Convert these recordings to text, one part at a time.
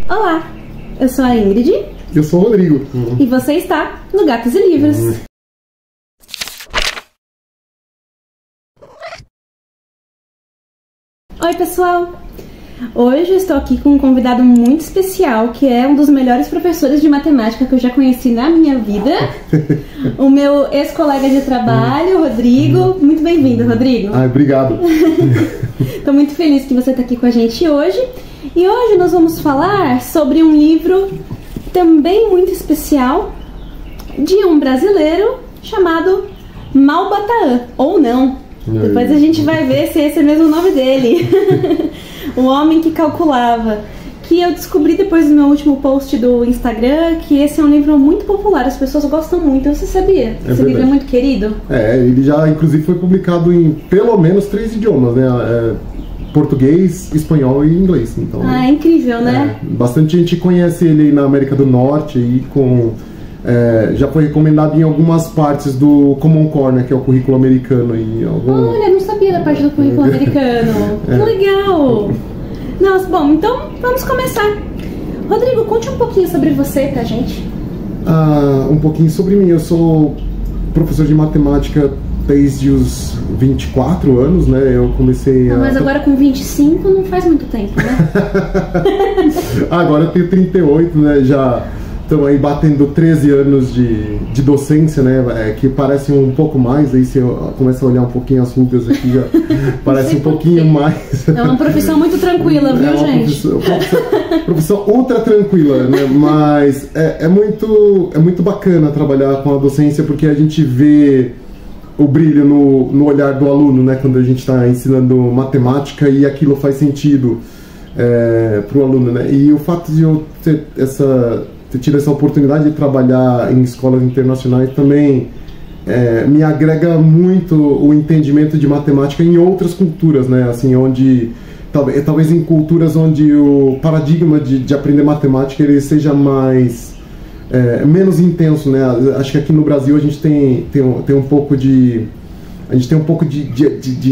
Olá, eu sou a Ingrid. Eu sou o Rodrigo. E você está no Gatos e Livros. Oi, pessoal! Hoje eu estou aqui com um convidado muito especial, que é um dos melhores professores de matemática que eu já conheci na minha vida. O meu ex-colega de trabalho, Rodrigo. Muito bem-vindo, Rodrigo. Obrigado. Estou muito feliz que você está aqui com a gente hoje. E hoje nós vamos falar sobre um livro também muito especial de um brasileiro chamado Malba Tahan, ou não. Depois a gente vai ver se esse é mesmo o nome dele. O Homem que Calculava. Que eu descobri depois do meu último post do Instagram que esse é um livro muito popular, as pessoas gostam muito. Você sabia? Esse livro é muito querido? Ele já inclusive foi publicado em pelo menos 3 idiomas, né? Português, espanhol e inglês. Então, é incrível, né? Bastante gente conhece ele na América do Norte e já foi recomendado em algumas partes do Common Core, né, que é o currículo americano. Olha, não sabia da parte do currículo americano. Que legal! Nossa, bom, então vamos começar. Rodrigo, conte um pouquinho sobre você pra gente. Um pouquinho sobre mim. Eu sou professor de matemática desde os 24 anos, né? Eu comecei Mas agora com 25 não faz muito tempo, né? Agora eu tenho 38, né? Já estão aí batendo 13 anos de docência, né? Que parece um pouco mais, aí se eu começo a olhar um pouquinho as rugas aqui, já parece um pouquinho mais. É uma profissão muito tranquila, viu, gente? Profissão ultra tranquila, né? Mas é muito bacana trabalhar com a docência, porque a gente vê o brilho no olhar do aluno, né? Quando a gente está ensinando matemática e aquilo faz sentido para o aluno, né? E o fato de eu ter tido essa oportunidade de trabalhar em escolas internacionais também me agrega muito o entendimento de matemática em outras culturas, né? Assim, onde talvez em culturas onde o paradigma de aprender matemática ele seja menos intenso, né? Acho que aqui no Brasil a gente tem um pouco de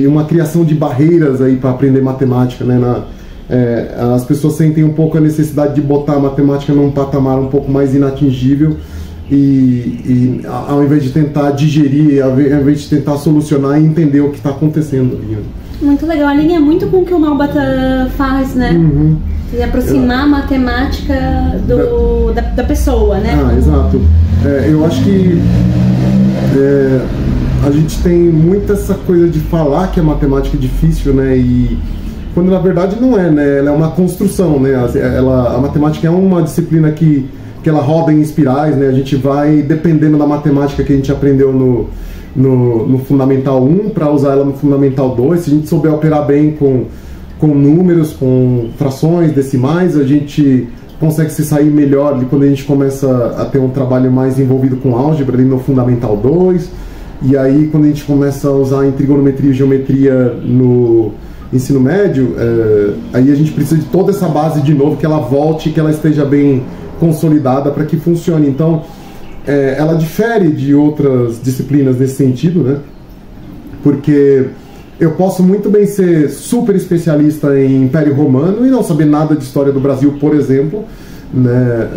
uma criação de barreiras aí para aprender matemática, né? As pessoas sentem um pouco a necessidade de botar a matemática num patamar um pouco mais inatingível e ao invés de tentar digerir, ao invés de tentar solucionar e entender o que está acontecendo ali. Muito legal, alinha muito com o que o Malba Tahan faz, né? E aproximar a matemática da pessoa, né? Exato. Eu acho que a gente tem muito essa coisa de falar que a matemática é difícil, né? E quando na verdade não é, né? Ela é uma construção, né? A matemática é uma disciplina que ela roda em espirais, né? A gente vai dependendo da matemática que a gente aprendeu no Fundamental 1 para usar ela no Fundamental 2. Se a gente souber operar bem com números, com frações, decimais, a gente consegue se sair melhor quando a gente começa a ter um trabalho mais envolvido com álgebra ali no Fundamental 2. E aí quando a gente começa a usar em trigonometria e geometria no ensino médio, aí a gente precisa de toda essa base de novo, que ela volte, que ela esteja bem consolidada para que funcione. Então, ela difere de outras disciplinas nesse sentido, né? Porque eu posso muito bem ser super especialista em Império Romano e não saber nada de história do Brasil, por exemplo, né?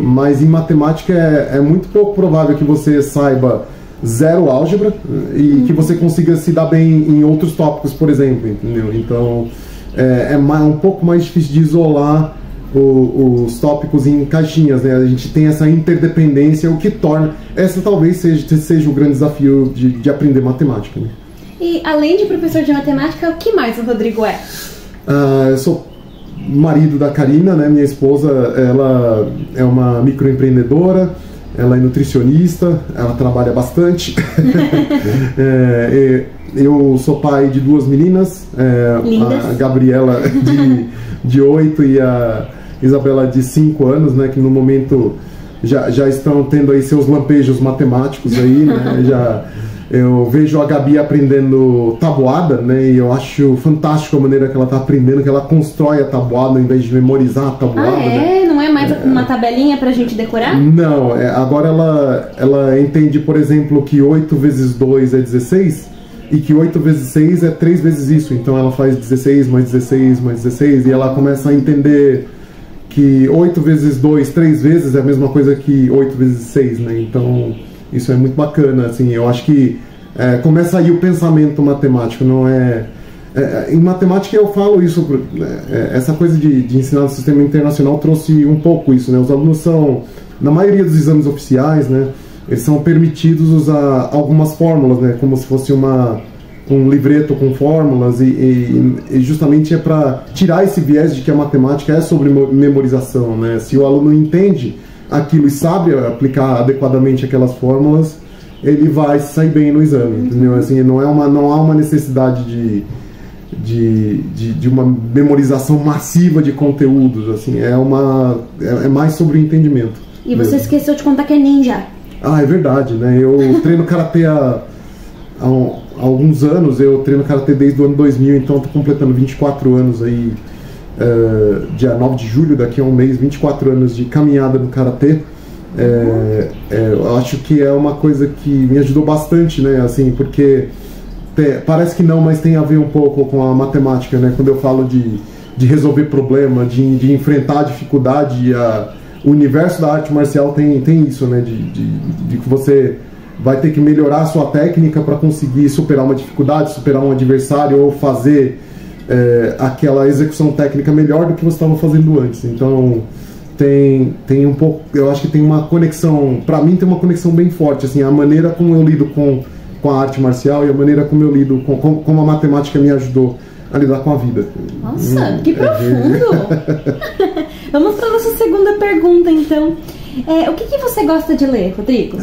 Mas em matemática é muito pouco provável que você saiba zero álgebra e que você consiga se dar bem em outros tópicos, por exemplo, entendeu? Então é um pouco mais difícil de isolar os tópicos em caixinhas, né? A gente tem essa interdependência, o que torna essa talvez seja o grande desafio de aprender matemática, né? E além de professor de matemática, o que mais o Rodrigo é? Eu sou marido da Karina, né? Minha esposa, ela é uma microempreendedora. Ela é nutricionista, ela trabalha bastante. Eu sou pai de 2 meninas, a Gabriela de 8 e a Isabela de 5 anos, né, que no momento já estão tendo aí seus lampejos matemáticos aí, né, eu vejo a Gabi aprendendo tabuada, né, e eu acho fantástico a maneira que ela está aprendendo, que ela constrói a tabuada ao invés de memorizar a tabuada. Né? Não é mais uma tabelinha pra gente decorar? Não, agora ela entende, por exemplo, que 8 vezes 2 é 16 e que 8 vezes 6 é 3 vezes isso. Então ela faz 16 mais 16 mais 16 e ela começa a entender que 8 vezes 2, 3 vezes é a mesma coisa que 8 vezes 6, né? Então, isso é muito bacana, assim, eu acho que começa aí o pensamento matemático, não é... em matemática eu falo isso, essa coisa de ensinar no sistema internacional trouxe um pouco isso, né? Os alunos são, na maioria dos exames oficiais, né, eles são permitidos usar algumas fórmulas, né, como se fosse um livreto com fórmulas, e justamente é para tirar esse viés de que a matemática é sobre memorização, né? Se o aluno entende aquilo e sabe aplicar adequadamente aquelas fórmulas, ele vai sair bem no exame, entendeu? Assim, não há uma necessidade de uma memorização massiva de conteúdos, assim, é mais sobre o entendimento. E você esqueceu de contar que é ninja. Ah, é verdade, né? Eu treino karatê há alguns anos, eu treino karatê desde o ano 2000, então estou completando 24 anos aí, dia 9 de julho, daqui a um mês, 24 anos de caminhada no karatê. Eu acho que é uma coisa que me ajudou bastante, né? Assim, porque parece que não, mas tem a ver um pouco com a matemática, né? Quando eu falo de resolver problema, de enfrentar a dificuldade, o universo da arte marcial tem isso, né? De que você vai ter que melhorar a sua técnica para conseguir superar uma dificuldade, superar um adversário ou fazer aquela execução técnica melhor do que você estava fazendo antes. Então tem um pouco, eu acho que tem uma conexão, para mim tem uma conexão bem forte, assim, a maneira como eu lido com a arte marcial e a maneira como eu lido como a matemática me ajudou a lidar com a vida. Nossa, que profundo! Vamos para a nossa segunda pergunta, então. O que você gosta de ler, Rodrigo?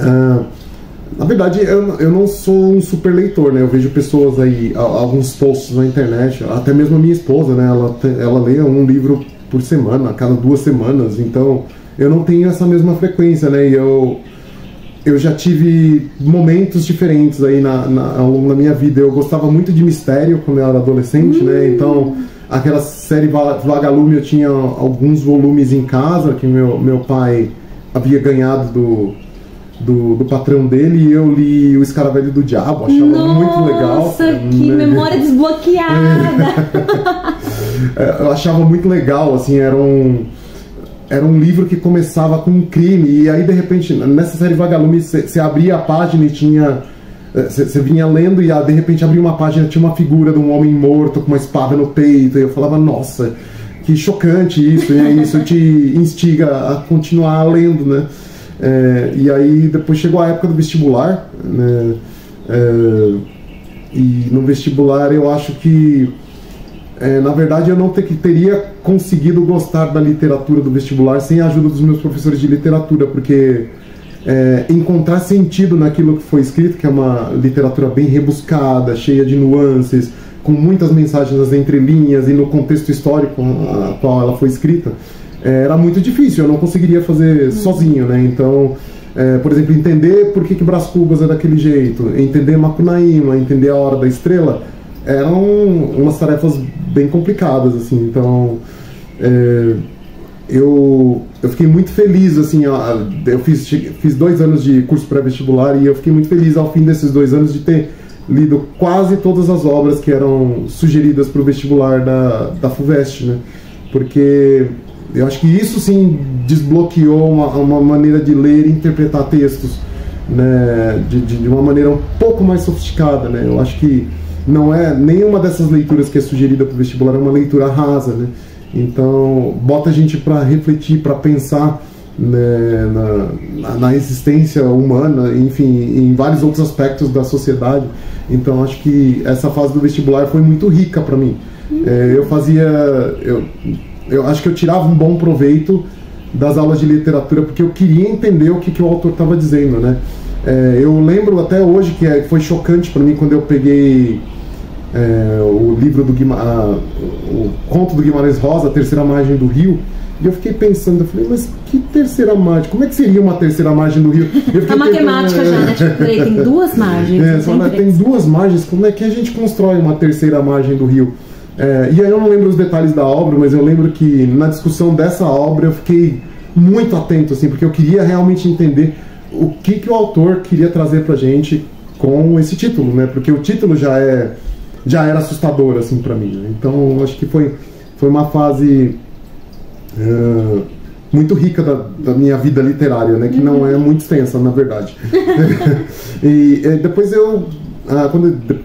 Na verdade, eu não sou um super leitor, né? Eu vejo pessoas aí, alguns posts na internet, até mesmo a minha esposa, né? Ela lê um livro por semana, a cada 2 semanas, então eu não tenho essa mesma frequência, né? E eu já tive momentos diferentes aí ao longo da minha vida. Eu gostava muito de mistério quando eu era adolescente, né? Então, aquela série Vagalume, eu tinha alguns volumes em casa que meu pai havia ganhado do patrão dele, e eu li O Escaravelho do Diabo, achava muito legal. Nossa, que memória desbloqueada! Eu achava muito legal, assim, era um livro que começava com um crime, e aí de repente, nessa série Vagalume, você abria a página e tinha... Você vinha lendo e de repente abria uma página, tinha uma figura de um homem morto com uma espada no peito, e eu falava, nossa, que chocante isso, e isso te instiga a continuar lendo, né? E aí depois chegou a época do vestibular, né? E no vestibular eu acho que na verdade eu não teria conseguido gostar da literatura do vestibular sem a ajuda dos meus professores de literatura, porque encontrar sentido naquilo que foi escrito, que é uma literatura bem rebuscada, cheia de nuances, com muitas mensagens nas entrelinhas e no contexto histórico a qual ela foi escrita, era muito difícil, eu não conseguiria fazer sozinho, né? Então, por exemplo, entender por que Brás Cubas é daquele jeito, entender Macunaíma, entender a Hora da Estrela, eram umas tarefas bem complicadas, assim. Então, eu fiquei muito feliz, assim, eu fiz 2 anos de curso pré-vestibular, e eu fiquei muito feliz ao fim desses 2 anos de ter lido quase todas as obras que eram sugeridas para o vestibular da FUVEST, né? Porque eu acho que isso sim desbloqueou uma maneira de ler e interpretar textos, né, de uma maneira um pouco mais sofisticada, né? Eu acho que não é nenhuma dessas leituras que é sugerida para o vestibular é uma leitura rasa, né? Então bota a gente para refletir, para pensar, né, na existência humana, enfim, em vários outros aspectos da sociedade. Então acho que essa fase do vestibular foi muito rica para mim. Eu acho que eu tirava um bom proveito das aulas de literatura, porque eu queria entender o que o autor estava dizendo, né? Eu lembro até hoje que foi chocante para mim quando eu peguei o livro o conto do Guimarães Rosa, A Terceira Margem do Rio, e eu fiquei pensando, eu falei, mas que terceira margem? Como é que seria uma terceira margem do rio? A matemática já, né? Tipo, peraí, tem 2 margens. Tem 2 margens, como é que a gente constrói uma terceira margem do rio? E aí eu não lembro os detalhes da obra, mas eu lembro que na discussão dessa obra eu fiquei muito atento, assim, porque eu queria realmente entender o que o autor queria trazer pra gente com esse título, né? Porque o título já era assustador, assim, pra mim, né? Então acho que foi uma fase muito rica da minha vida literária, né? Que não é muito extensa, na verdade. E depois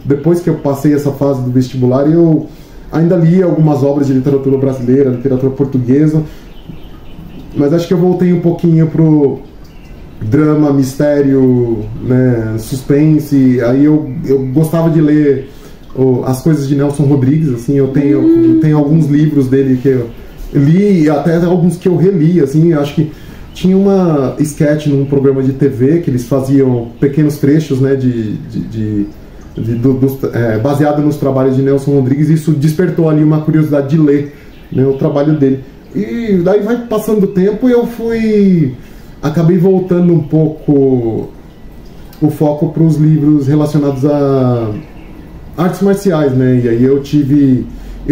depois que eu passei essa fase do vestibular, eu ainda li algumas obras de literatura brasileira, literatura portuguesa, mas acho que eu voltei um pouquinho pro drama, mistério, né, suspense. Aí eu gostava de ler as coisas de Nelson Rodrigues, assim. Eu tenho alguns livros dele que eu li, até alguns que eu reli, assim. Acho que tinha uma sketch num programa de TV que eles faziam pequenos trechos, né, baseado nos trabalhos de Nelson Rodrigues, e isso despertou ali uma curiosidade de ler, né, o trabalho dele. E daí vai passando o tempo e eu acabei voltando um pouco o foco para os livros relacionados a artes marciais, né? E aí eu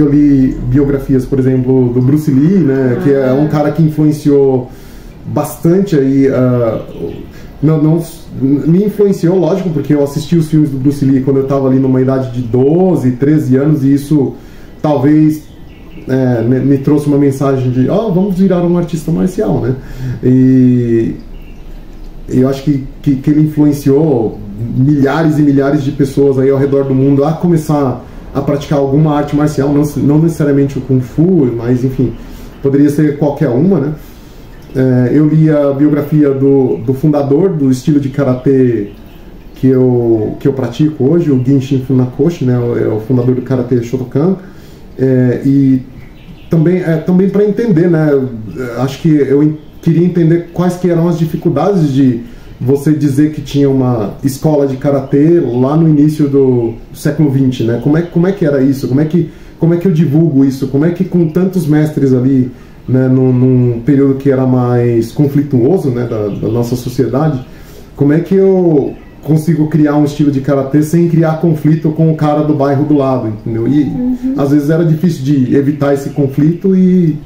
li biografias, por exemplo, do Bruce Lee, né? Que é um cara que influenciou bastante aí, não me influenciou, lógico, porque eu assisti os filmes do Bruce Lee quando eu estava ali numa idade de 12, 13 anos, e isso talvez me trouxe uma mensagem de vamos virar um artista marcial, né? E eu acho que ele influenciou milhares e milhares de pessoas aí ao redor do mundo a começar a praticar alguma arte marcial, não necessariamente o Kung Fu, mas enfim, poderia ser qualquer uma, né? Eu li a biografia do fundador do estilo de karatê que eu pratico hoje, o Genshin Funakoshi, né? É o fundador do karatê Shotokan, e também para entender, né? Acho que eu queria entender quais que eram as dificuldades de você dizer que tinha uma escola de karatê lá no início do século XX, né? Como é que era isso? Como é que eu divulgo isso? Como é que, com tantos mestres ali, né, num período que era mais conflituoso, né, da nossa sociedade, como é que eu consigo criar um estilo de karatê sem criar conflito com o cara do bairro do lado, entendeu? E às vezes era difícil de evitar esse conflito e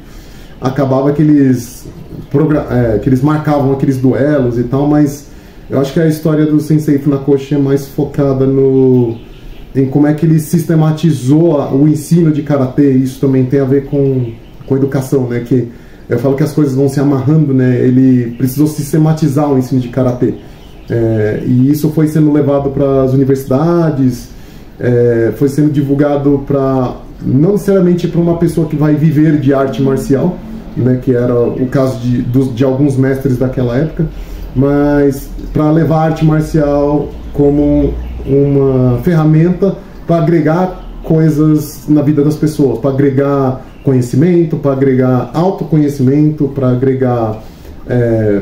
acabava que eles marcavam aqueles duelos e tal, mas eu acho que a história do Sensei Funakoshi é mais focada em como é que ele sistematizou o ensino de karatê. Isso também tem a ver com educação, né? Que eu falo que as coisas vão se amarrando, né? Ele precisou sistematizar o ensino de karatê. E isso foi sendo levado para as universidades, foi sendo divulgado não necessariamente para uma pessoa que vai viver de arte marcial, né, que era o caso de alguns mestres daquela época, mas para levar a arte marcial como uma ferramenta para agregar coisas na vida das pessoas, para agregar conhecimento, para agregar autoconhecimento, para agregar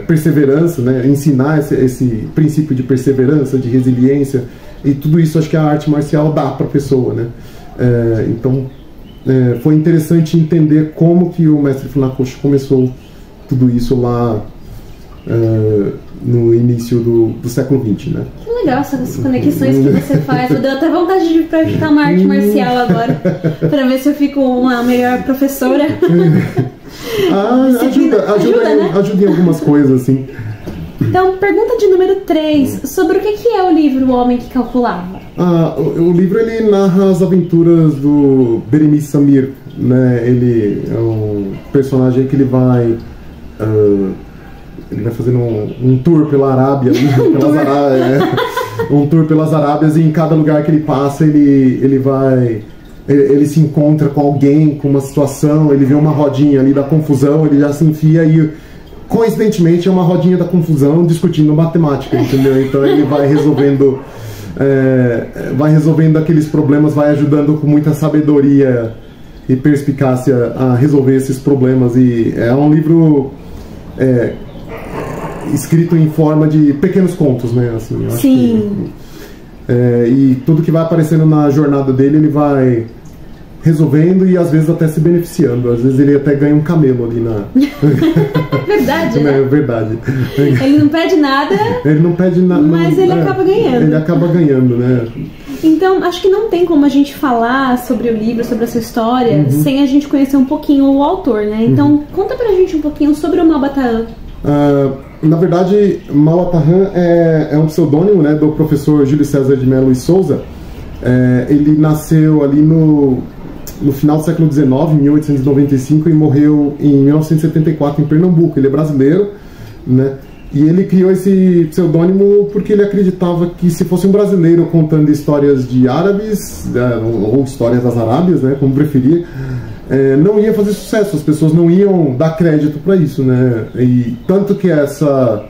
perseverança, né? Ensinar esse princípio de perseverança, de resiliência, e tudo isso acho que a arte marcial dá para a pessoa, né? Então foi interessante entender como que o mestre Funakoshi começou tudo isso lá no início do século XX, né? Que legal essas conexões que você faz. Eu deu até vontade de praticar uma arte marcial agora, para ver se eu fico uma melhor professora. Ajuda em algumas coisas, assim. Então, pergunta de número 3, sobre o que é o livro O Homem que Calculava? O livro, ele narra as aventuras do Berenice Samir, né? Ele é um personagem que ele vai fazendo um tour pela Arábia, um tour pelas Arábias, e em cada lugar que ele passa ele se encontra com alguém, com uma situação, ele vê uma rodinha ali da confusão, ele já se enfia e, coincidentemente, é uma rodinha da confusão discutindo matemática, entendeu? Então ele vai resolvendo aqueles problemas, vai ajudando com muita sabedoria e perspicácia a resolver esses problemas. E é um livro escrito em forma de pequenos contos, né? Assim, eu Sim. E tudo que vai aparecendo na jornada dele, ele vai resolvendo e às vezes até se beneficiando. Às vezes ele até ganha um camelo ali na... Verdade, né? É verdade. Ele não pede nada. Ele não pede nada. Mas ele acaba ganhando. Ele acaba ganhando, né? Então, acho que não tem como a gente falar sobre o livro, sobre essa história, sem a gente conhecer um pouquinho o autor, né? Então, conta pra gente um pouquinho sobre o Maupassant. Na verdade, Maupassant é um pseudônimo, né, do professor Júlio César de Mello e Souza. Ele nasceu ali no final do século XIX, em 1895, e morreu em 1974 em Pernambuco. Ele é brasileiro, né? E ele criou esse pseudônimo porque ele acreditava que se fosse um brasileiro contando histórias de árabes, ou histórias das Arábias, né, como preferia, não ia fazer sucesso, as pessoas não iam dar crédito para isso, né? E tanto que essa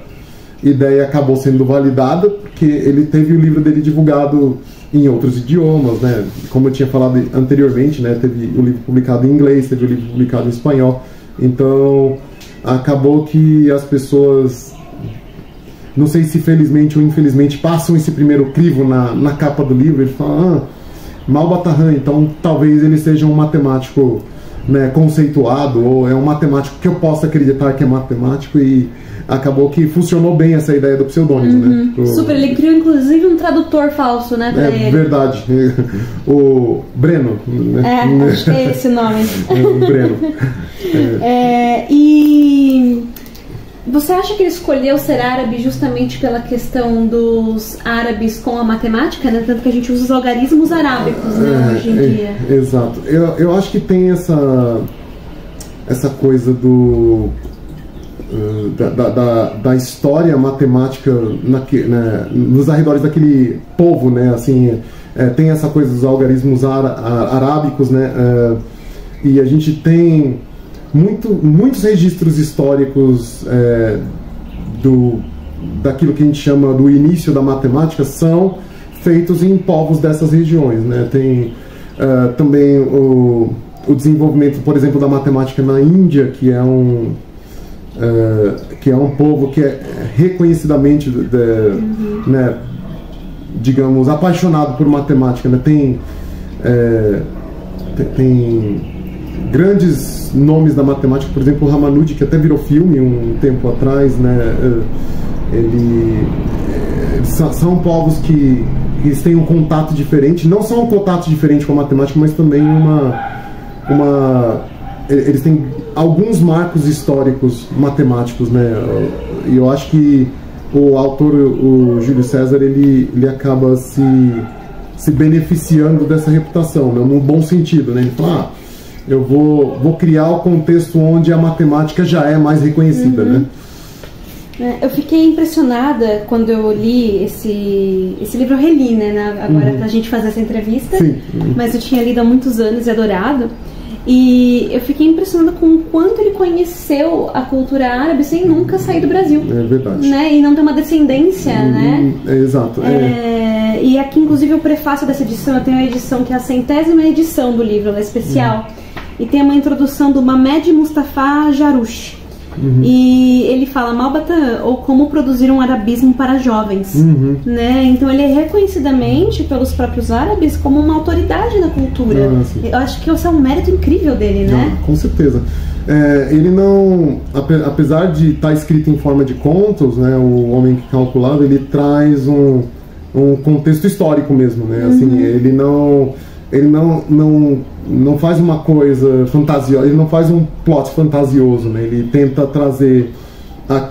ideia acabou sendo validada, porque ele teve o livro dele divulgado em outros idiomas, né? Como eu tinha falado anteriormente, né? Teve o livro publicado em inglês, teve o livro publicado em espanhol. Então acabou que as pessoas, não sei se felizmente ou infelizmente, passam esse primeiro crivo na capa do livro. Ele fala, Malba-Tahan, então talvez ele seja um matemático, né, conceituado, ou é um matemático que eu possa acreditar que é matemático, e acabou que funcionou bem essa ideia do pseudônimo, né? Super, ele criou inclusive um tradutor falso, né, pra ele. Verdade. O Breno. Né? Acho que é esse o nome. O Breno. E você acha que ele escolheu ser árabe justamente pela questão dos árabes com a matemática, né? Tanto que a gente usa os algarismos arábicos, né, hoje em dia. Exato. Eu acho que tem essa coisa da história matemática nos arredores daquele povo, né? Assim, tem essa coisa dos algarismos arábicos, né? E a gente tem muitos registros históricos daquilo que a gente chama do início da matemática são feitos em povos dessas regiões, né? Tem também o desenvolvimento, por exemplo, da matemática na Índia, que é um povo que é reconhecidamente, né, digamos, apaixonado por matemática, né? Tem grandes nomes da matemática, por exemplo, o Ramanujan, que até virou filme um tempo atrás, né? São povos que eles têm um contato diferente, não só um contato diferente com a matemática, mas também eles têm alguns marcos históricos matemáticos, né? E eu acho que o autor, o Júlio César, ele acaba se beneficiando dessa reputação, né? Num bom sentido, né? Ele fala, eu vou criar o contexto onde a matemática já é mais reconhecida, né? Eu fiquei impressionada quando eu li esse livro. Eu reli, né, agora pra gente fazer essa entrevista. Sim. Mas eu tinha lido há muitos anos e adorado. E eu fiquei impressionada com o quanto ele conheceu a cultura árabe sem nunca sair do Brasil. É verdade. Né? E não ter uma descendência, né? Exato. E aqui, inclusive, o prefácio dessa edição, eu tenho a edição que é a 100ª edição do livro, ela é especial. E tem uma introdução do Mamed Mustafa Jarouche. E ele fala Malba-Tahan, ou como produzir um arabismo para jovens, né? Então ele é reconhecidamente pelos próprios árabes como uma autoridade na cultura. Eu acho que esse é um mérito incrível dele, né? Com certeza. Ele não, apesar de estar escrito em forma de contos, né, o Homem que Calculava, ele traz um contexto histórico mesmo, né? Assim, ele não faz uma coisa fantasiosa, ele não faz um plot fantasioso, né? Ele tenta trazer a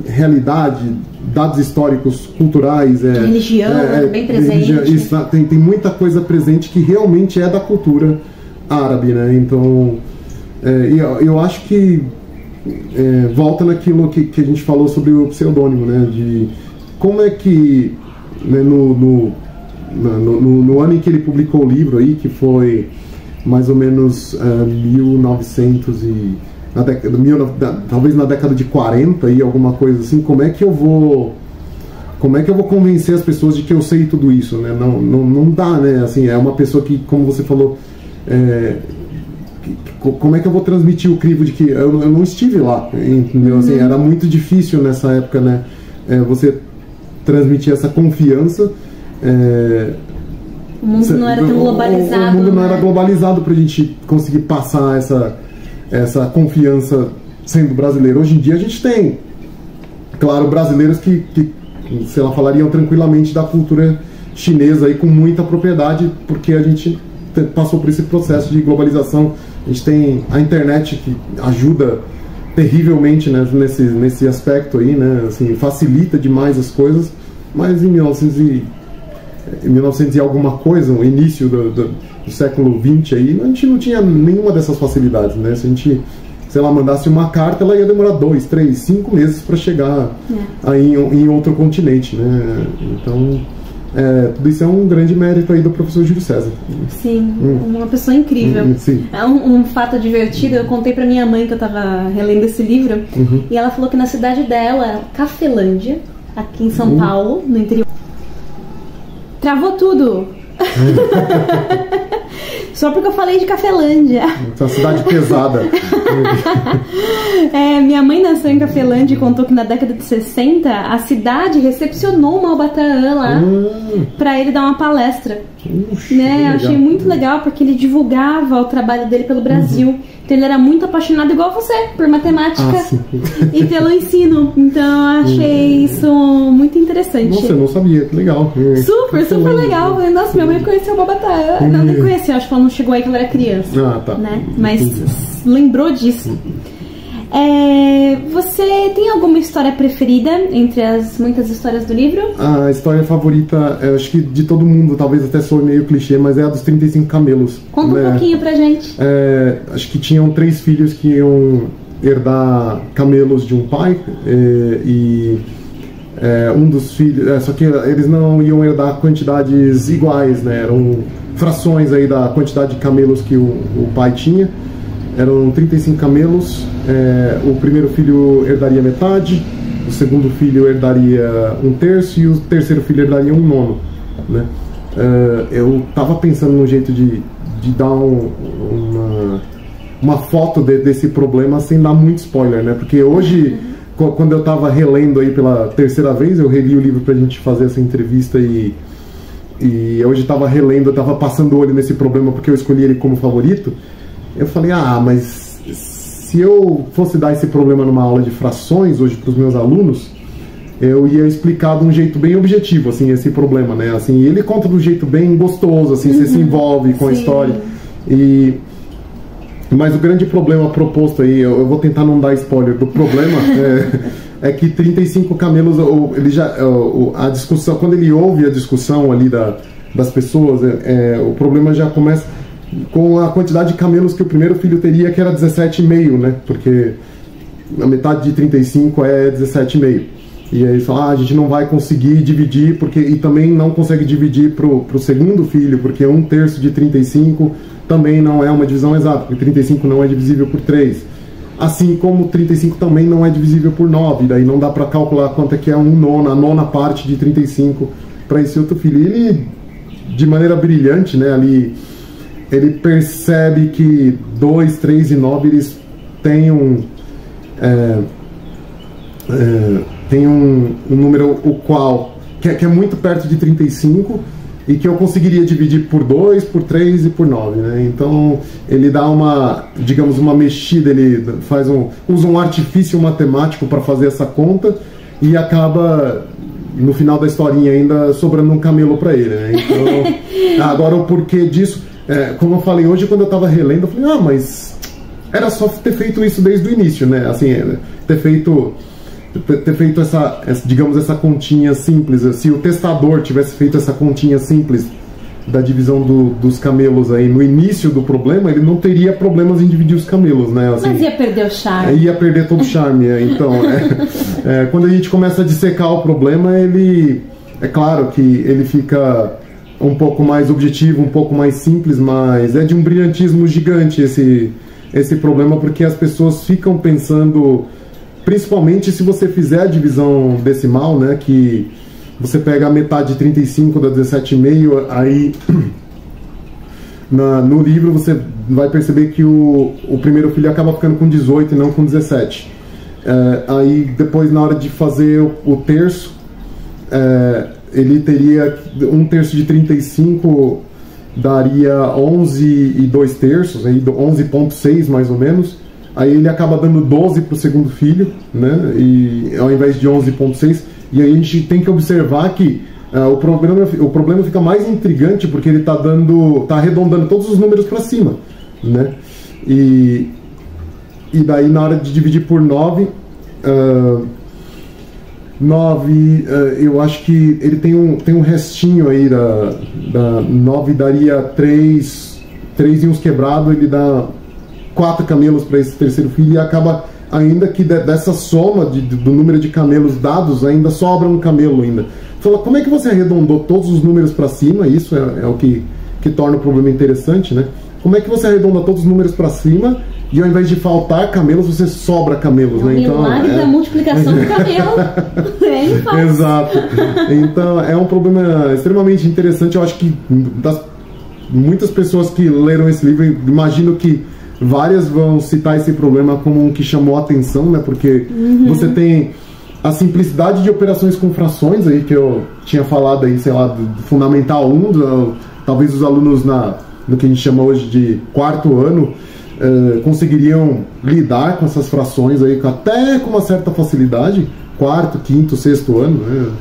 realidade, dados históricos, culturais, religião, bem presente. Tem muita coisa presente que realmente é da cultura árabe, né? Então, eu acho que volta naquilo que a gente falou sobre o pseudônimo, né? De como é que, né, no ano em que ele publicou o livro aí, que foi mais ou menos 1900 talvez na década de 40 aí, alguma coisa assim, como é que eu vou convencer as pessoas de que eu sei tudo isso, né? Não dá, né? Assim, é uma pessoa que, como você falou, como é que eu vou transmitir o crivo de que eu não estive lá, entendeu? Assim, era muito difícil nessa época, né? Você transmitir essa confiança. O mundo não era tão globalizado. O mundo não era globalizado pra gente conseguir passar essa confiança sendo brasileiro. Hoje em dia a gente tem, claro, brasileiros que sei lá, falariam tranquilamente da cultura chinesa aí com muita propriedade, porque a gente passou por esse processo de globalização. A gente tem a internet que ajuda terrivelmente, né, nesse aspecto aí, né? Assim, facilita demais as coisas. Mas em 1900 em 1900 e alguma coisa, no início do século XX aí, a gente não tinha nenhuma dessas facilidades, né? Se a gente, sei lá, mandasse uma carta, ela ia demorar 2, 3, 5 meses para chegar aí em outro continente, né? Então, tudo isso é um grande mérito aí do professor Júlio César. Sim, uma pessoa incrível. Sim. É um fato divertido, eu contei pra minha mãe que eu tava relendo esse livro, e ela falou que na cidade dela, Cafelândia, aqui em São Paulo, no interior, travou tudo. Só porque eu falei de Cafelândia. É uma cidade pesada. Minha mãe nasceu em Cafelândia e contou que na década de 60 a cidade recepcionou o Malbataan lá pra ele dar uma palestra. Né? Eu achei muito legal porque ele divulgava o trabalho dele pelo Brasil. Então ele era muito apaixonado, igual você, por matemática e pelo ensino. Então eu achei isso muito interessante. Nossa, eu não sabia, que legal. Super legal. Nossa, minha mãe conheceu o Malbataan. Não, nem conheceu, acho que ela não chegou aí que ela era criança. Tá. Né? Mas lembrou disso. Você tem alguma história preferida entre as muitas histórias do livro? A história favorita, eu acho que de todo mundo, talvez até soe meio clichê, mas é a dos 35 camelos. Conta um pouquinho pra gente. Acho que tinham 3 filhos que iam herdar camelos de um pai, um dos filhos, só que eles não iam herdar quantidades iguais, né? Eram frações aí da quantidade de camelos que o pai tinha. Eram 35 camelos, o primeiro filho herdaria metade, o segundo filho herdaria 1/3 e o terceiro filho herdaria 1/9, né? Eu tava pensando num jeito de dar uma foto desse problema sem dar muito spoiler, né? Porque hoje, quando eu tava relendo aí pela terceira vez, eu reli o livro pra gente fazer essa entrevista e hoje tava relendo, eu tava passando o olho nesse problema porque eu escolhi ele como favorito. Eu falei, mas se eu fosse dar esse problema numa aula de frações hoje para os meus alunos, eu ia explicar de um jeito bem objetivo, assim, esse problema, né? Assim, ele conta de um jeito bem gostoso, assim, você se envolve com a história. Mas o grande problema proposto aí, eu vou tentar não dar spoiler do problema, é que 35 camelos, a discussão, quando ele ouve a discussão ali das pessoas, o problema já começa com a quantidade de camelos que o primeiro filho teria, que era 17,5, né? Porque a metade de 35 é 17,5. E aí fala, a gente não vai conseguir dividir, e também não consegue dividir pro segundo filho, porque 1/3 de 35 também não é uma divisão exata, porque 35 não é divisível por 3. Assim como 35 também não é divisível por 9, daí não dá para calcular quanto é que é a nona parte de 35 para esse outro filho. E ele, de maneira brilhante, né, ali, ele percebe que 2, 3 e 9 eles têm um número que é muito perto de 35 e que eu conseguiria dividir por 2, por 3 e por 9, né? Então ele dá uma mexida, ele usa um artifício matemático para fazer essa conta e acaba no final da historinha ainda sobrando um camelo para ele, né? Então, agora o porquê disso, como eu falei hoje, quando eu estava relendo, eu falei, mas era só ter feito isso desde o início, né? Assim, ter feito essa continha simples. Se o testador tivesse feito essa continha simples da divisão dos camelos aí no início do problema, ele não teria problemas em dividir os camelos, né? Assim, mas ia perder o charme. Ia perder todo o charme. Então, quando a gente começa a dissecar o problema, é claro que ele fica um pouco mais objetivo, um pouco mais simples, mas é de um brilhantismo gigante esse problema, porque as pessoas ficam pensando, principalmente se você fizer a divisão decimal, né, que você pega a metade de 35 da 17,5, aí no livro você vai perceber que o primeiro filho acaba ficando com 18 e não com 17. Aí depois, na hora de fazer o terço, ele teria 1/3 de 35 daria 11 e 2/3, 11,6 mais ou menos. Aí ele acaba dando 12 para o segundo filho, né? E ao invés de 11,6. E aí a gente tem que observar que o problema fica mais intrigante porque ele está arredondando todos os números para cima, né? E daí na hora de dividir por 9, 9, eu acho que ele tem um restinho aí da 9, daria 3 e uns quebrados, ele dá 4 camelos para esse terceiro filho e acaba, ainda que dessa soma do número de camelos dados, ainda sobra um camelo ainda. Fala, como é que você arredondou todos os números para cima? Isso é o que torna o problema interessante, né? Como é que você arredonda todos os números para cima e ao invés de faltar camelos, você sobra camelos, né? Então, milagre da multiplicação do camelo. Exato. Então, é um problema extremamente interessante. Eu acho que muitas pessoas que leram esse livro, imagino que várias vão citar esse problema como um que chamou a atenção, né? Porque você tem a simplicidade de operações com frações aí, que eu tinha falado aí, sei lá, do Fundamental 1, talvez os alunos no que a gente chama hoje de 4º ano, conseguiriam lidar com essas frações aí até com uma certa facilidade, 4º, 5º, 6º ano, né?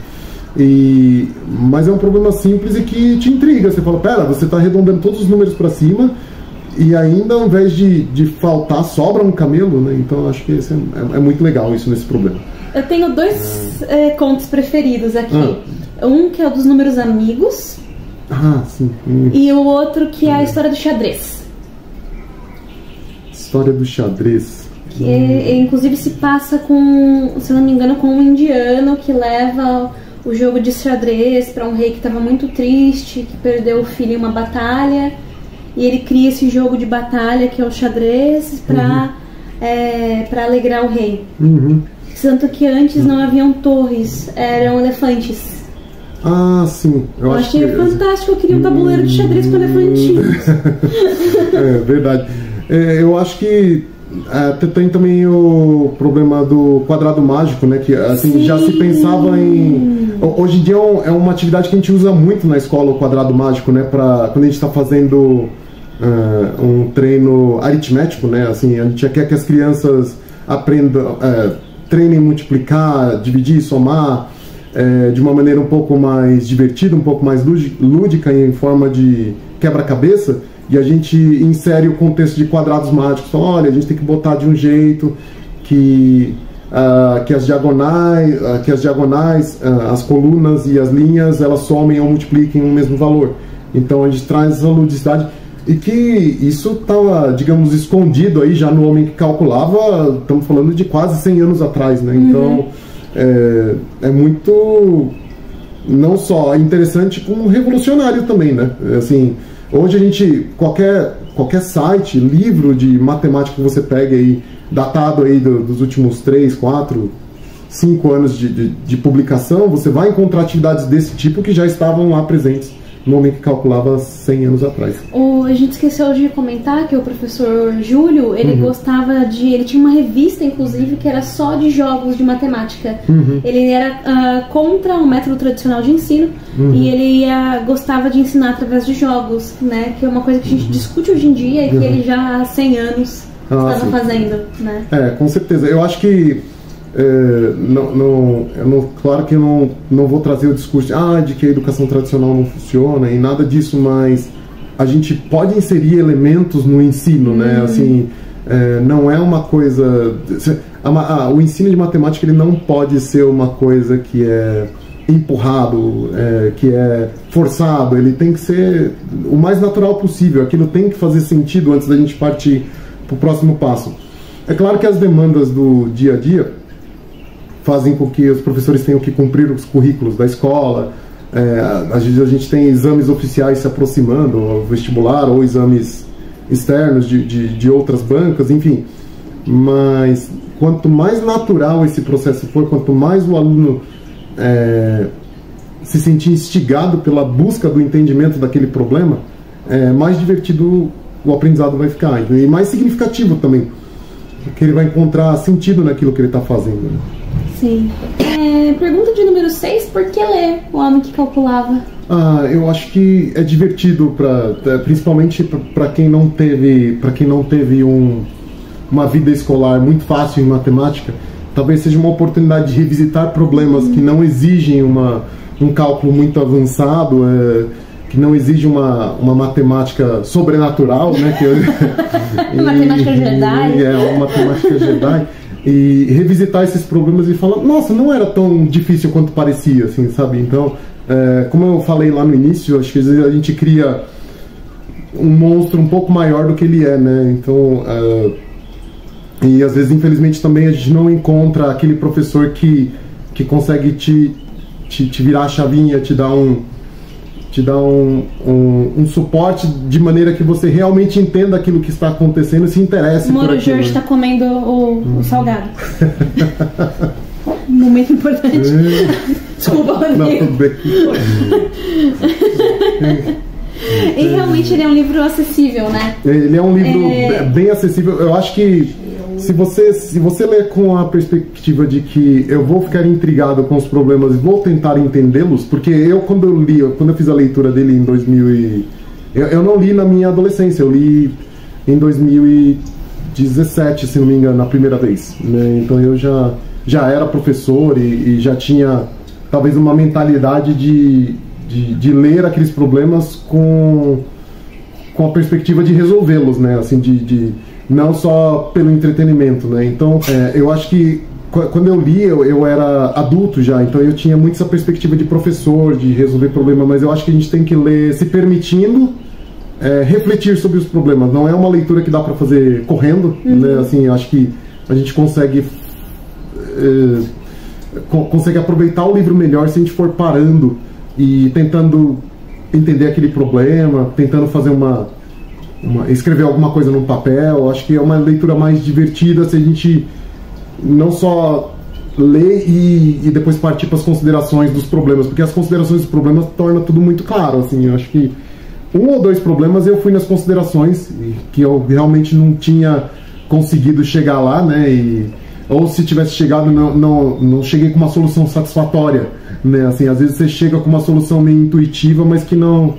Mas é um problema simples e que te intriga. Você fala, pera, você está arredondando todos os números para cima e ainda ao invés de faltar, sobra um camelo, né? Então acho que esse é muito legal isso nesse problema. Eu tenho 2 contos preferidos aqui. Um que é o dos números amigos. Sim. E o outro que é a história do xadrez. História do xadrez. Que inclusive se passa com, se não me engano, com um indiano que leva o jogo de xadrez para um rei que estava muito triste, que perdeu o filho em uma batalha. E ele cria esse jogo de batalha que é o xadrez para alegrar o rei. Tanto que antes não haviam torres, eram elefantes. Sim. Eu achei fantástico, eu queria um tabuleiro de xadrez com elefantinhos. Verdade. Eu acho que tem também o problema do quadrado mágico, né? Que assim, já se pensava em... Hoje em dia é uma atividade que a gente usa muito na escola, o quadrado mágico, né? Quando a gente está fazendo um treino aritmético, né? Assim, a gente quer que as crianças aprendam, treinem multiplicar, dividir, somar, de uma maneira um pouco mais divertida, um pouco mais lúdica, em forma de quebra-cabeça, e a gente insere o contexto de quadrados mágicos. Então, olha, a gente tem que botar de um jeito que as diagonais, as colunas e as linhas, elas somem ou multipliquem o mesmo valor. Então a gente traz essa ludicidade, e que isso estava, digamos, escondido aí já no homem que calculava. Estamos falando de quase 100 anos atrás, né? Então é muito, não só interessante, como revolucionário também, né? Assim, hoje a gente, qualquer site, livro de matemática que você pega aí, datado aí dos últimos 3, 4, 5 anos de publicação, você vai encontrar atividades desse tipo que já estavam lá presentes no homem que calculava 100 anos atrás. A gente esqueceu de comentar que o professor Júlio, ele gostava ele tinha uma revista, inclusive, que era só de jogos de matemática. Ele era contra o método tradicional de ensino, e ele gostava de ensinar através de jogos, né? Que é uma coisa que a gente discute hoje em dia e que ele já há 100 anos estava fazendo, né? Com certeza. Eu acho que claro que eu não vou trazer o discurso de que a educação tradicional não funciona e nada disso, mas a gente pode inserir elementos no ensino, né? Assim, não é uma coisa... o ensino de matemática, ele não pode ser uma coisa que é empurrado, que é forçado. Ele tem que ser o mais natural possível. Aquilo tem que fazer sentido antes da gente partir para o próximo passo. É claro que as demandas do dia a dia fazem com que os professores tenham que cumprir os currículos da escola. Às vezes a gente tem exames oficiais se aproximando, vestibular ou exames externos de outras bancas, enfim. Mas quanto mais natural esse processo for, quanto mais o aluno se sentir instigado pela busca do entendimento daquele problema, mais divertido o aprendizado vai ficar, e mais significativo também, porque ele vai encontrar sentido naquilo que ele está fazendo, né? Sim. Pergunta de número 6, por que ler O Homem que Calculava? Eu acho que é divertido, principalmente para quem não teve uma vida escolar muito fácil em matemática. Talvez seja uma oportunidade de revisitar problemas que não exigem um cálculo muito avançado, que não exige uma matemática sobrenatural, né? Matemática Jedi. Uma matemática Jedi. e revisitar esses problemas e falar, nossa, não era tão difícil quanto parecia, assim, sabe? Então, como eu falei lá no início, acho que às vezes a gente cria um monstro um pouco maior do que ele é, né? Então, e às vezes, infelizmente, também a gente não encontra aquele professor que consegue te virar a chavinha, te dar um suporte de maneira que você realmente entenda aquilo que está acontecendo e se interesse por aquilo. O Jorge está comendo o salgado. Um momento importante. Desculpa, Rodrigo. Não, tudo bem. E realmente ele é um livro acessível, né? Ele é um livro bem acessível. Eu acho que se você ler com a perspectiva de que eu vou ficar intrigado com os problemas e vou tentar entendê-los, porque quando eu fiz a leitura dele em 2000 eu não li na minha adolescência, eu li em 2017, se não me engano, a primeira vez, né? Então eu já era professor e já tinha talvez uma mentalidade de ler aqueles problemas com a perspectiva de resolvê-los, né? Assim, não só pelo entretenimento, né? Então, eu acho que quando eu li, eu era adulto já, então eu tinha muito essa perspectiva de professor, de resolver problema, mas eu acho que a gente tem que ler se permitindo refletir sobre os problemas. Não é uma leitura que dá para fazer correndo, né? Assim, eu acho que a gente consegue aproveitar o livro melhor se a gente for parando e tentando entender aquele problema, tentando fazer escrever alguma coisa num papel. Acho que é uma leitura mais divertida se a gente não só ler e depois partir para as considerações dos problemas, porque as considerações dos problemas tornam tudo muito claro, assim. Eu acho que um ou dois problemas eu fui nas considerações que eu realmente não tinha conseguido chegar lá, né? Ou se tivesse chegado, não cheguei com uma solução satisfatória, né? Assim, às vezes você chega com uma solução meio intuitiva, mas que não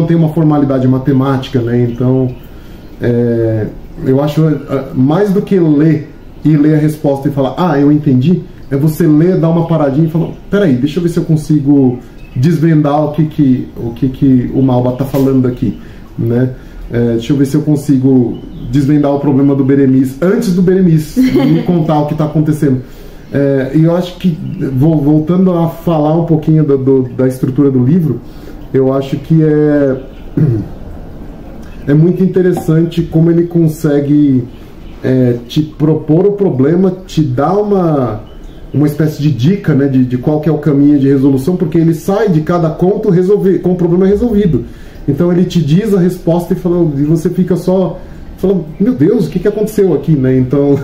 tem uma formalidade matemática, né? Então, eu acho mais do que ler e ler a resposta e falar, eu entendi, é você ler, dar uma paradinha e falar, peraí, deixa eu ver se eu consigo desvendar o que o Malba está falando aqui, né? Deixa eu ver se eu consigo desvendar o problema do Beremiz antes do Beremiz me contar o que está acontecendo. E eu acho que, voltando a falar um pouquinho da estrutura do livro, eu acho que é muito interessante como ele consegue te propor o problema, te dar uma espécie de dica, né, de qual que é o caminho de resolução, porque ele sai de cada conto com o problema resolvido. Então ele te diz a resposta e você fica só falando, meu Deus, o que aconteceu aqui, né? Então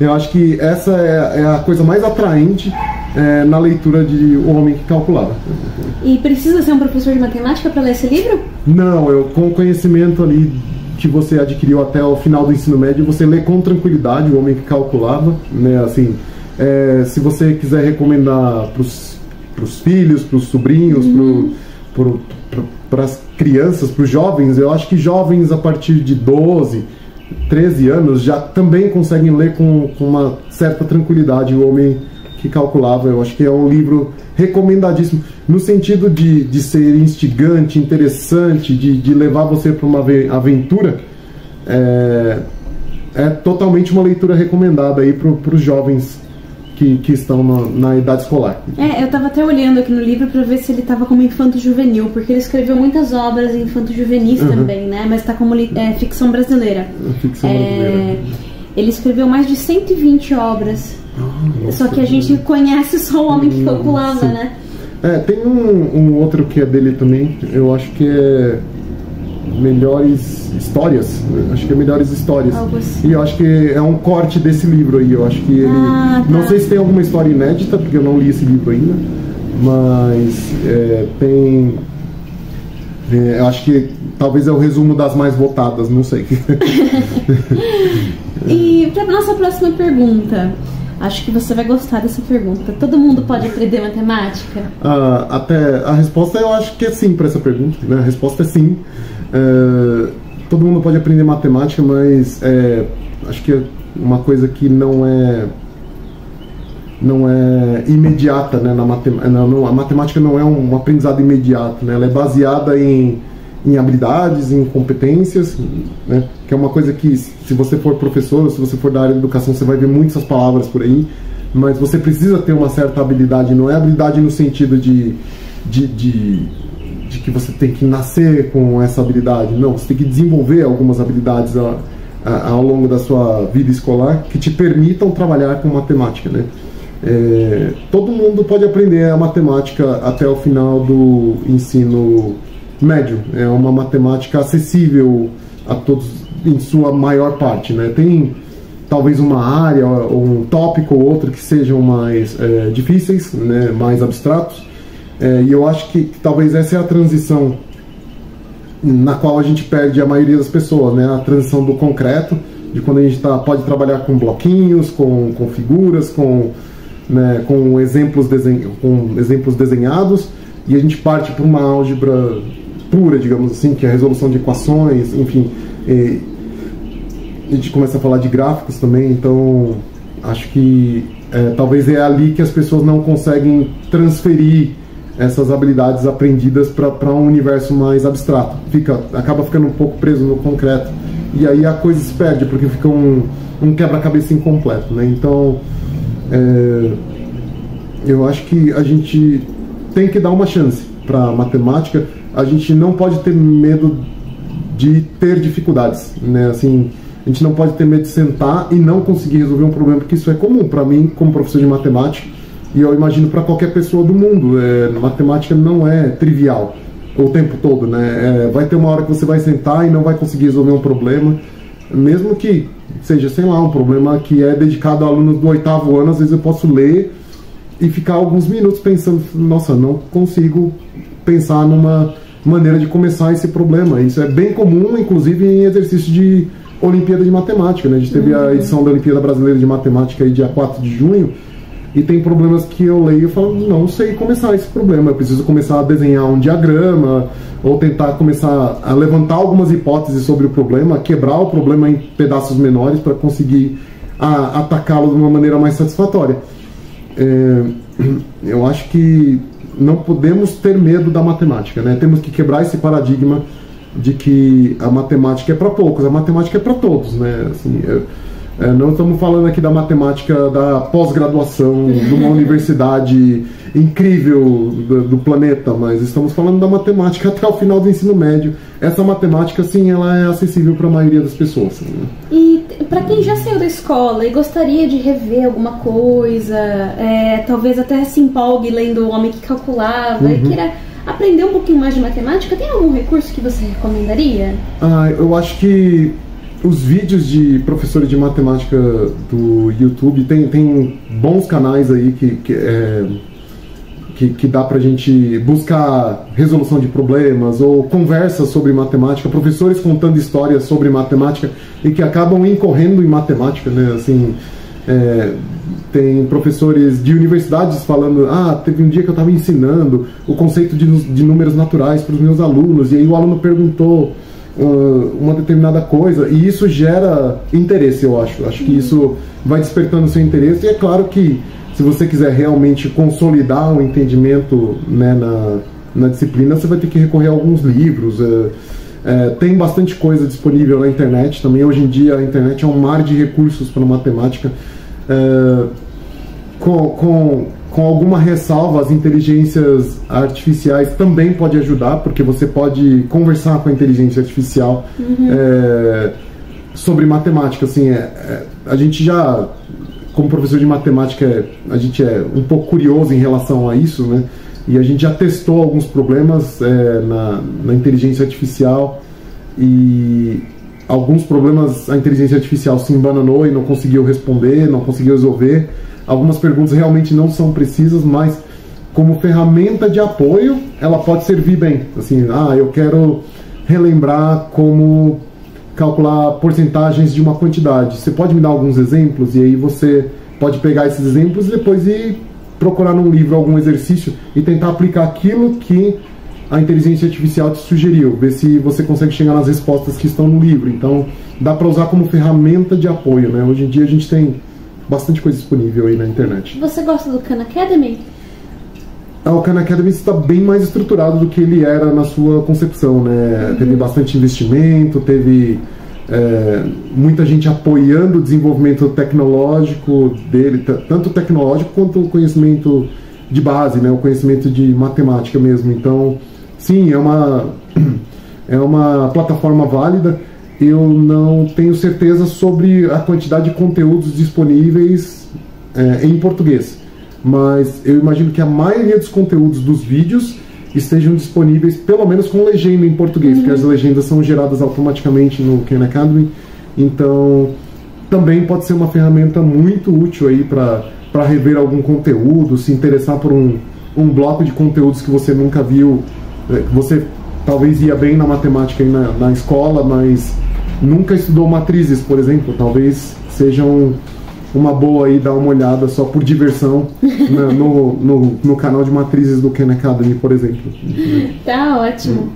eu acho que essa é a coisa mais atraente na leitura de O Homem que Calculava. E precisa ser um professor de matemática para ler esse livro? Não, com o conhecimento ali que você adquiriu até o final do ensino médio, você lê com tranquilidade O Homem que Calculava, né? Assim, se você quiser recomendar para os filhos, para os sobrinhos, para as crianças, para os jovens, eu acho que jovens a partir de 12, 13 anos já também conseguem ler com uma certa tranquilidade O Homem que Calculava. Eu acho que é um livro recomendadíssimo, no sentido de ser instigante, interessante, de levar você para uma aventura. É totalmente uma leitura recomendada aí para os jovens que estão na idade escolar. Eu estava até olhando aqui no livro para ver se ele estava como infanto-juvenil, porque ele escreveu muitas obras infanto-juvenis também, né? Mas está como ficção brasileira. Ficção brasileira. Ele escreveu mais de 120 obras. Só que a gente conhece só O Homem que Calculava, né? Tem um outro que é dele também, eu acho que é Melhores Histórias. Acho que é Melhores Histórias. Assim. E eu acho que é um corte desse livro aí. Eu acho que ele. Não sei se tem alguma história inédita, porque eu não li esse livro ainda. Mas tem. Eu acho que talvez é o resumo das mais votadas, não sei. E para nossa próxima pergunta. Acho que você vai gostar dessa pergunta. Todo mundo pode aprender matemática? Até a resposta eu acho que é sim para essa pergunta, né? A resposta é sim. Todo mundo pode aprender matemática, mas acho que é uma coisa que não é imediata, né? A matemática não é um aprendizado imediato, né? Ela é baseada em em habilidades, em competências, né? Que é uma coisa que, se você for professor, ou se você for da área de educação, você vai ver muitas palavras por aí, mas você precisa ter uma certa habilidade. Não é habilidade no sentido de que você tem que nascer com essa habilidade. Não, você tem que desenvolver algumas habilidades ao longo da sua vida escolar que te permitam trabalhar com matemática, né? Todo mundo pode aprender a matemática até o final do ensino médio. É uma matemática acessível a todos em sua maior parte, né? Tem talvez uma área ou um tópico ou outro que sejam mais difíceis, né? Mais abstratos. E eu acho que talvez essa é a transição na qual a gente perde a maioria das pessoas, né? A transição do concreto, de quando a gente pode trabalhar com bloquinhos, com figuras, né, com exemplos desenhados, e a gente parte para uma álgebra pura, digamos assim, que é a resolução de equações, enfim. A gente começa a falar de gráficos também, então acho que talvez é ali que as pessoas não conseguem transferir essas habilidades aprendidas para um universo mais abstrato. Acaba ficando um pouco preso no concreto. E aí a coisa se perde, porque fica um quebra-cabeça incompleto, né? Então, eu acho que a gente tem que dar uma chance para a matemática. A gente não pode ter medo de ter dificuldades, né? Assim, a gente não pode ter medo de sentar e não conseguir resolver um problema, porque isso é comum para mim, como professor de matemática. E eu imagino para qualquer pessoa do mundo. Matemática não é trivial o tempo todo, né? Vai ter uma hora que você vai sentar e não vai conseguir resolver um problema, mesmo que seja, sei lá, um problema que é dedicado a alunos do 8º ano. Às vezes eu posso ler e ficar alguns minutos pensando, nossa, não consigo pensar numa maneira de começar esse problema. Isso é bem comum, inclusive, em exercício de Olimpíada de Matemática, né? A gente teve a edição da Olimpíada Brasileira de Matemática aí dia 4 de junho, e tem problemas que eu leio e falo, não sei começar esse problema, eu preciso começar a desenhar um diagrama, ou tentar começar a levantar algumas hipóteses sobre o problema, quebrar o problema em pedaços menores para conseguir atacá-lo de uma maneira mais satisfatória. Eu acho que não podemos ter medo da matemática, né? Temos que quebrar esse paradigma de que a matemática é para poucos, a matemática é para todos, né? Assim, não estamos falando aqui da matemática da pós-graduação de uma universidade incrível do planeta, mas estamos falando da matemática até o final do ensino médio. Essa matemática, sim, ela é acessível para a maioria das pessoas. Né? E para quem já saiu da escola e gostaria de rever alguma coisa, talvez até se empolgue lendo O Homem que Calculava e queira aprender um pouquinho mais de matemática, tem algum recurso que você recomendaria? Eu acho que os vídeos de professores de matemática do YouTube tem bons canais aí que dá pra gente buscar resolução de problemas ou conversas sobre matemática, professores contando histórias sobre matemática e que acabam incorrendo em matemática, né? Assim, tem professores de universidades falando, teve um dia que eu estava ensinando o conceito de números naturais para os meus alunos, e aí o aluno perguntou uma determinada coisa, e isso gera interesse, eu acho. Acho que isso vai despertando o seu interesse, e é claro que se você quiser realmente consolidar um entendimento, né, na disciplina, você vai ter que recorrer a alguns livros. Tem bastante coisa disponível na internet também. Hoje em dia a internet é um mar de recursos para matemática. Com alguma ressalva, as inteligências artificiais também podem ajudar, porque você pode conversar com a inteligência artificial sobre matemática. Assim, a gente já, como professor de matemática, a gente é um pouco curioso em relação a isso, né? E a gente já testou alguns problemas na inteligência artificial, e alguns problemas a inteligência artificial se embananou e não conseguiu responder, não conseguiu resolver. Algumas perguntas realmente não são precisas, mas como ferramenta de apoio, ela pode servir bem. Assim, eu quero relembrar como calcular porcentagens de uma quantidade. Você pode me dar alguns exemplos? E aí você pode pegar esses exemplos e depois ir procurar num livro algum exercício e tentar aplicar aquilo que a inteligência artificial te sugeriu, ver se você consegue chegar nas respostas que estão no livro. Então, dá para usar como ferramenta de apoio, né? Hoje em dia a gente tem bastante coisa disponível aí na internet. Você gosta do Khan Academy? O Khan Academy está bem mais estruturado do que ele era na sua concepção, né? Teve bastante investimento, teve muita gente apoiando o desenvolvimento tecnológico dele, tanto tecnológico quanto o conhecimento de base, né? O conhecimento de matemática mesmo. Então, sim, é uma plataforma válida. Eu não tenho certeza sobre a quantidade de conteúdos disponíveis em português, mas eu imagino que a maioria dos conteúdos dos vídeos estejam disponíveis pelo menos com legenda em português, porque as legendas são geradas automaticamente no Khan Academy. Então também pode ser uma ferramenta muito útil aí para rever algum conteúdo, se interessar por um bloco de conteúdos que você nunca viu, que você talvez ia bem na matemática aí na escola, mas nunca estudou matrizes, por exemplo. Talvez sejam uma boa aí dar uma olhada só por diversão no canal de matrizes do Khan Academy, por exemplo. Tá ótimo.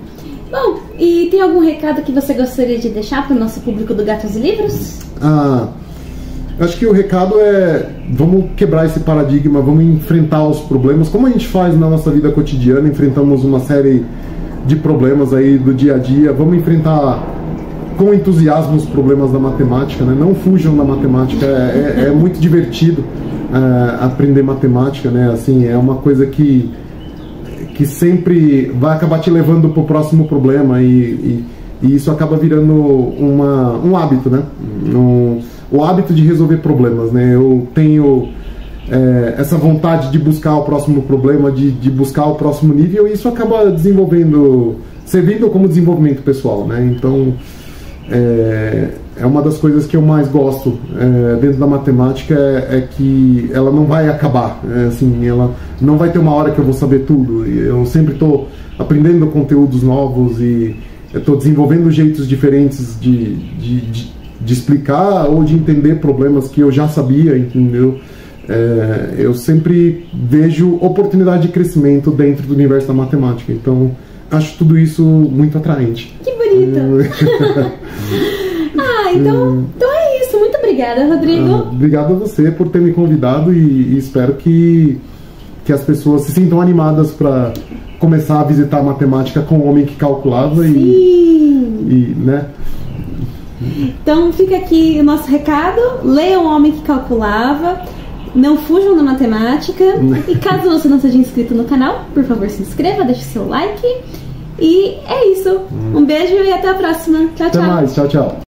Bom, e tem algum recado que você gostaria de deixar para o nosso público do Gatos e Livros? Acho que o recado é: vamos quebrar esse paradigma, vamos enfrentar os problemas, como a gente faz na nossa vida cotidiana. Enfrentamos uma série de problemas aí do dia a dia, vamos enfrentar com entusiasmo os problemas da matemática, né? Não fujam da matemática, é muito divertido aprender matemática, né? Assim, é uma coisa que sempre vai acabar te levando para o próximo problema e isso acaba virando um hábito, né? O hábito de resolver problemas, né? Eu tenho essa vontade de buscar o próximo problema, de buscar o próximo nível, e isso acaba servindo como desenvolvimento pessoal, né? Então é uma das coisas que eu mais gosto dentro da matemática, é que ela não vai acabar, assim, ela não vai ter uma hora que eu vou saber tudo. Eu sempre estou aprendendo conteúdos novos e estou desenvolvendo jeitos diferentes de explicar ou de entender problemas que eu já sabia, entendeu? Eu sempre vejo oportunidade de crescimento dentro do universo da matemática, então acho tudo isso muito atraente. Que bonito! Então é isso. Muito obrigada, Rodrigo. Obrigado a você por ter me convidado e espero que as pessoas se sintam animadas para começar a visitar a matemática com o homem que calculava. Sim. Né? Então fica aqui o nosso recado: leiam O Homem que Calculava, não fujam da matemática. E caso você não seja inscrito no canal, por favor, se inscreva, deixe seu like. E é isso. Um beijo e até a próxima. Tchau, tchau. Até mais. Tchau, tchau.